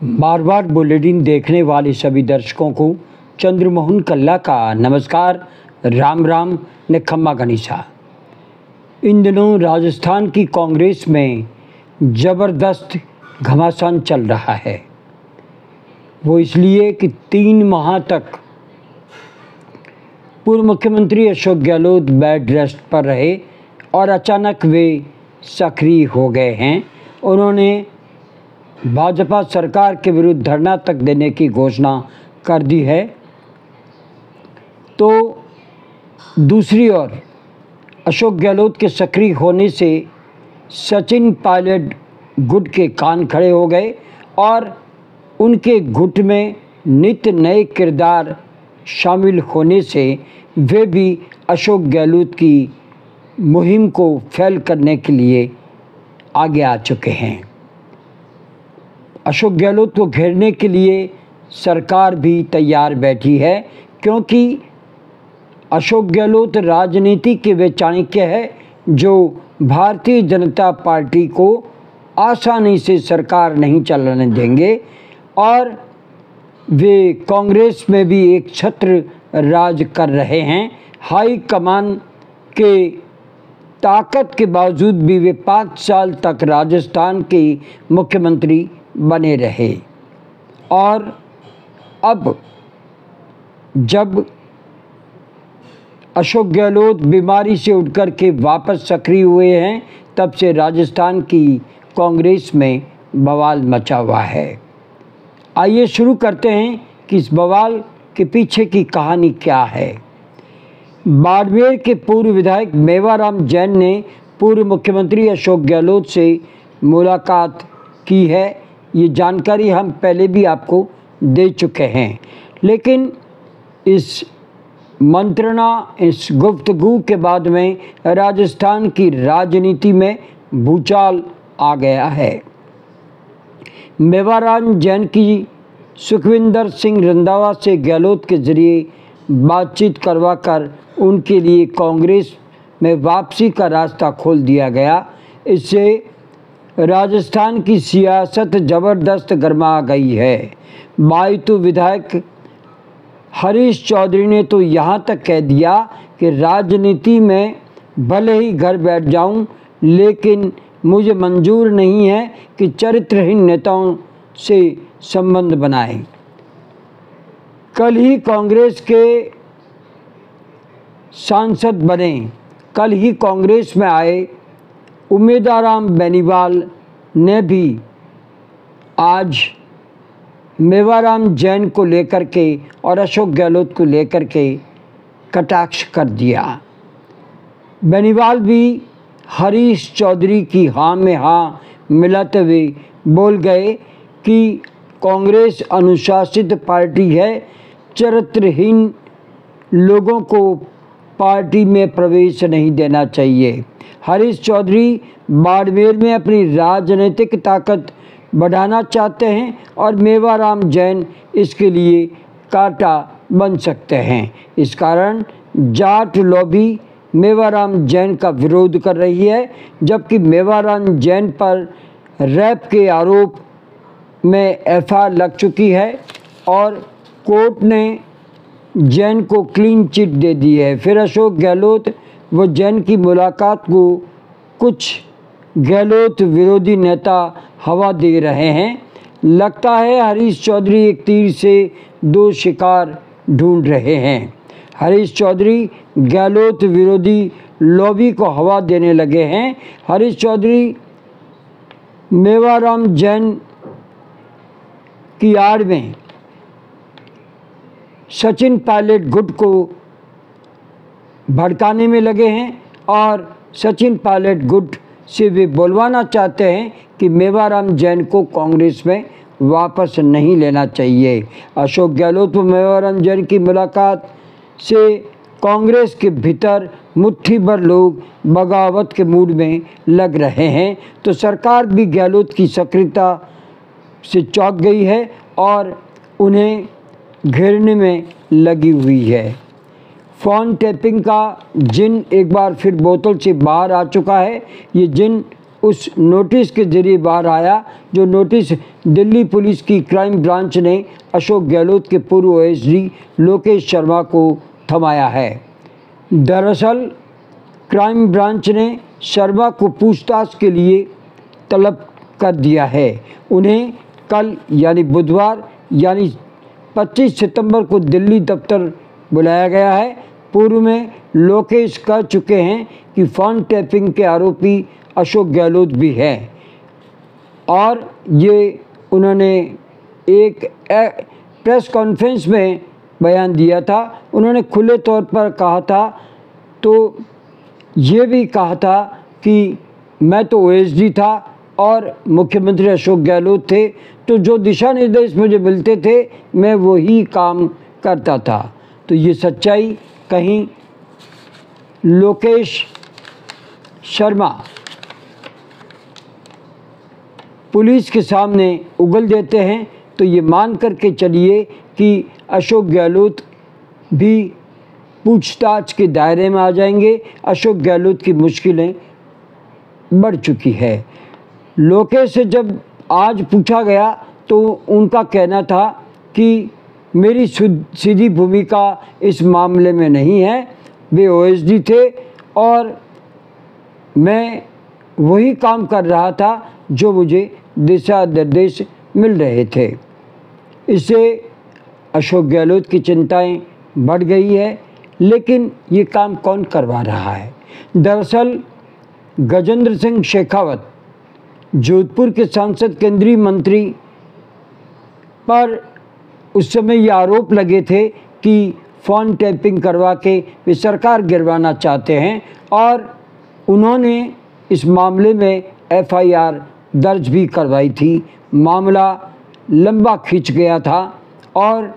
बार बार bulletin देखने वाले सभी दर्शकों को चंद्रमोहन कल्ला का नमस्कार, राम राम ने खम्मा गनीसा। इन दिनों राजस्थान की कांग्रेस में ज़बरदस्त घमासान चल रहा है। वो इसलिए कि 3 माह तक पूर्व मुख्यमंत्री अशोक गहलोत बेड रेस्ट पर रहे और अचानक वे सक्रिय हो गए हैं। उन्होंने भाजपा सरकार के विरुद्ध धरना तक देने की घोषणा कर दी है। तो दूसरी ओर अशोक गहलोत के सक्रिय होने से सचिन पायलट गुट के कान खड़े हो गए और उनके गुट में नित्य नए किरदार शामिल होने से वे भी अशोक गहलोत की मुहिम को फैल करने के लिए आगे आ चुके हैं। अशोक गहलोत को घेरने के लिए सरकार भी तैयार बैठी है, क्योंकि अशोक गहलोत राजनीति के वे चाणक्य है जो भारतीय जनता पार्टी को आसानी से सरकार नहीं चलाने देंगे और वे कांग्रेस में भी एक छत्र राज कर रहे हैं। हाई कमान के ताकत के बावजूद भी वे 5 साल तक राजस्थान के मुख्यमंत्री बने रहे और अब जब अशोक गहलोत बीमारी से उठकर के वापस सक्रिय हुए हैं, तब से राजस्थान की कांग्रेस में बवाल मचा हुआ है। आइए शुरू करते हैं कि इस बवाल के पीछे की कहानी क्या है। बाड़मेर के पूर्व विधायक मेवाराम जैन ने पूर्व मुख्यमंत्री अशोक गहलोत से मुलाकात की है। ये जानकारी हम पहले भी आपको दे चुके हैं, लेकिन इस मंत्रणा, इस गुफ्तगू के बाद में राजस्थान की राजनीति में भूचाल आ गया है। मेवाराम जैन की सुखविंदर सिंह रंधावा से गहलोत के जरिए बातचीत करवाकर उनके लिए कांग्रेस में वापसी का रास्ता खोल दिया गया। इससे राजस्थान की सियासत ज़बरदस्त गरमा गई है। बायतू विधायक हरीश चौधरी ने तो यहाँ तक कह दिया कि राजनीति में भले ही घर बैठ जाऊं, लेकिन मुझे मंजूर नहीं है कि चरित्रहीन नेताओं से संबंध बनाएं। कल ही कांग्रेस के सांसद बने, कल ही कांग्रेस में आए उमेदाराम बेनीवाल ने भी आज मेवाराम जैन को लेकर के और अशोक गहलोत को लेकर के कटाक्ष कर दिया। बेनीवाल भी हरीश चौधरी की हाँ में हाँ मिलाते हुए बोल गए कि कांग्रेस अनुशासित पार्टी है, चरित्रहीन लोगों को पार्टी में प्रवेश नहीं देना चाहिए। हरीश चौधरी बाड़मेर में अपनी राजनीतिक ताकत बढ़ाना चाहते हैं और मेवाराम जैन इसके लिए कांटा बन सकते हैं। इस कारण जाट लॉबी मेवाराम जैन का विरोध कर रही है, जबकि मेवाराम जैन पर रेप के आरोप में एफआईआर लग चुकी है और कोर्ट ने जैन को क्लीन चिट दे दी है। फिर अशोक गहलोत व जैन की मुलाकात को कुछ गहलोत विरोधी नेता हवा दे रहे हैं। लगता है हरीश चौधरी एक तीर से 2 शिकार ढूंढ रहे हैं। हरीश चौधरी गहलोत विरोधी लॉबी को हवा देने लगे हैं। हरीश चौधरी मेवाराम जैन की आड़ में सचिन पायलट गुट को भड़काने में लगे हैं और सचिन पायलट गुट से वे बोलवाना चाहते हैं कि मेवाराम जैन को कांग्रेस में वापस नहीं लेना चाहिए। अशोक गहलोत व मेवाराम जैन की मुलाकात से कांग्रेस के भीतर मुट्ठी भर लोग बगावत के मूड में लग रहे हैं। तो सरकार भी गहलोत की सक्रियता से चौंक गई है और उन्हें घेरने में लगी हुई है। फ़ोन टैपिंग का जिन एक बार फिर बोतल से बाहर आ चुका है। ये जिन उस नोटिस के ज़रिए बाहर आया, जो नोटिस दिल्ली पुलिस की क्राइम ब्रांच ने अशोक गहलोत के पूर्व ओएसडी लोकेश शर्मा को थमाया है। दरअसल क्राइम ब्रांच ने शर्मा को पूछताछ के लिए तलब कर दिया है। उन्हें कल यानी बुधवार यानी 25 सितंबर को दिल्ली दफ्तर बुलाया गया है। पूर्व में लोकेश कह चुके हैं कि फ़ोन टैपिंग के आरोपी अशोक गहलोत भी हैं और ये उन्होंने एक प्रेस कॉन्फ्रेंस में बयान दिया था। उन्होंने खुले तौर पर कहा था, तो ये भी कहा था कि मैं तो ओएसडी था और मुख्यमंत्री अशोक गहलोत थे, तो जो दिशा निर्देश मुझे मिलते थे मैं वही काम करता था। तो ये सच्चाई कहीं लोकेश शर्मा पुलिस के सामने उगल देते हैं, तो ये मान करके चलिए कि अशोक गहलोत भी पूछताछ के दायरे में आ जाएंगे। अशोक गहलोत की मुश्किलें बढ़ चुकी है। लोकेश से जब आज पूछा गया तो उनका कहना था कि मेरी सीधी भूमिका इस मामले में नहीं है, वे ओएसडी थे और मैं वही काम कर रहा था जो मुझे दिशा निर्देश मिल रहे थे। इससे अशोक गहलोत की चिंताएं बढ़ गई है, लेकिन ये काम कौन करवा रहा है? दरअसल गजेंद्र सिंह शेखावत, जोधपुर के सांसद केंद्रीय मंत्री पर उस समय ये आरोप लगे थे कि फ़ोन टैपिंग करवा के वे सरकार गिरवाना चाहते हैं और उन्होंने इस मामले में एफआईआर दर्ज भी करवाई थी। मामला लंबा खिंच गया था और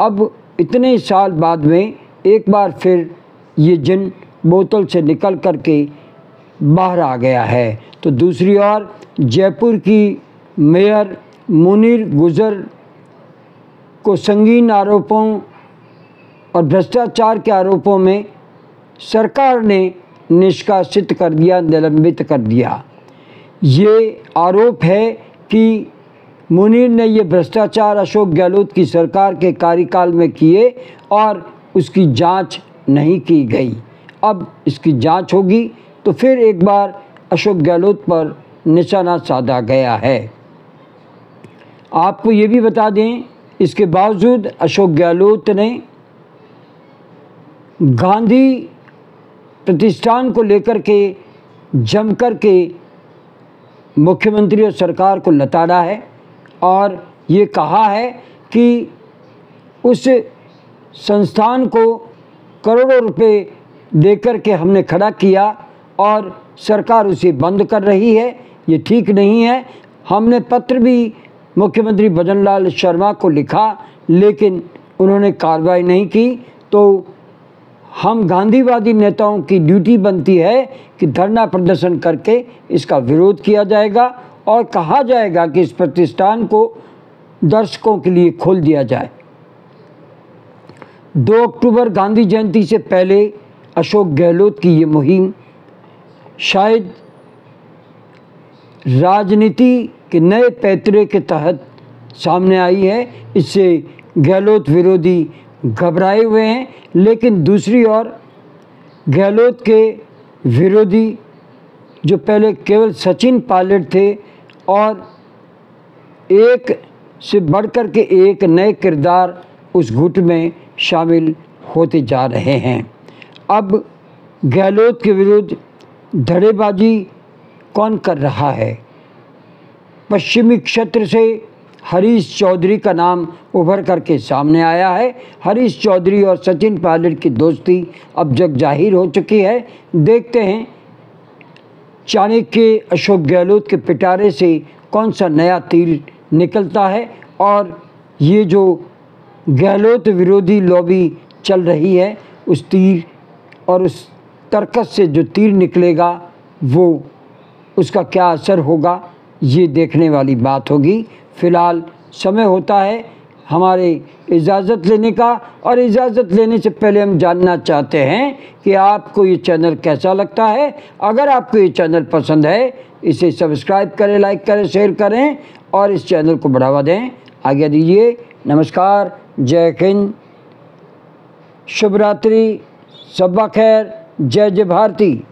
अब इतने साल बाद में एक बार फिर ये जिन बोतल से निकल कर के बाहर आ गया है। तो दूसरी ओर जयपुर की मेयर मुनीर गुजर को संगीन आरोपों और भ्रष्टाचार के आरोपों में सरकार ने निष्कासित कर दिया, निलंबित कर दिया। ये आरोप है कि मुनीर ने ये भ्रष्टाचार अशोक गहलोत की सरकार के कार्यकाल में किए और उसकी जांच नहीं की गई। अब इसकी जांच होगी तो फिर एक बार अशोक गहलोत पर निशाना साधा गया है। आपको ये भी बता दें, इसके बावजूद अशोक गहलोत ने गांधी प्रतिष्ठान को लेकर के जमकर के मुख्यमंत्री और सरकार को लताड़ा है और ये कहा है कि उस संस्थान को करोड़ों रुपए देकर के हमने खड़ा किया और सरकार उसे बंद कर रही है, ये ठीक नहीं है। हमने पत्र भी मुख्यमंत्री भजनलाल शर्मा को लिखा, लेकिन उन्होंने कार्रवाई नहीं की। तो हम गांधीवादी नेताओं की ड्यूटी बनती है कि धरना प्रदर्शन करके इसका विरोध किया जाएगा और कहा जाएगा कि इस प्रतिष्ठान को दर्शकों के लिए खोल दिया जाए। 2 अक्टूबर गांधी जयंती से पहले अशोक गहलोत की ये मुहिम शायद राजनीति के नए पैतरे के तहत सामने आई है। इससे गहलोत विरोधी घबराए हुए हैं, लेकिन दूसरी ओर गहलोत के विरोधी जो पहले केवल सचिन पायलट थे और एक से बढ़कर के एक नए किरदार उस गुट में शामिल होते जा रहे हैं। अब गहलोत के विरुद्ध धड़ेबाजी कौन कर रहा है? पश्चिमी क्षेत्र से हरीश चौधरी का नाम उभर करके सामने आया है। हरीश चौधरी और सचिन पायलट की दोस्ती अब जग जाहिर हो चुकी है। देखते हैं चाणक्य अशोक गहलोत के पिटारे से कौन सा नया तीर निकलता है और ये जो गहलोत विरोधी लॉबी चल रही है उस तीर और उस तरकस से जो तीर निकलेगा वो उसका क्या असर होगा, ये देखने वाली बात होगी। फ़िलहाल समय होता है हमारी इजाज़त लेने का। और इजाज़त लेने से पहले हम जानना चाहते हैं कि आपको ये चैनल कैसा लगता है। अगर आपको ये चैनल पसंद है, इसे सब्सक्राइब करें, लाइक करें, शेयर करें और इस चैनल को बढ़ावा दें। आज्ञा दीजिए। नमस्कार, जय हिंद, शुभ रात्रि, शब्बा खैर, जय जय भारती।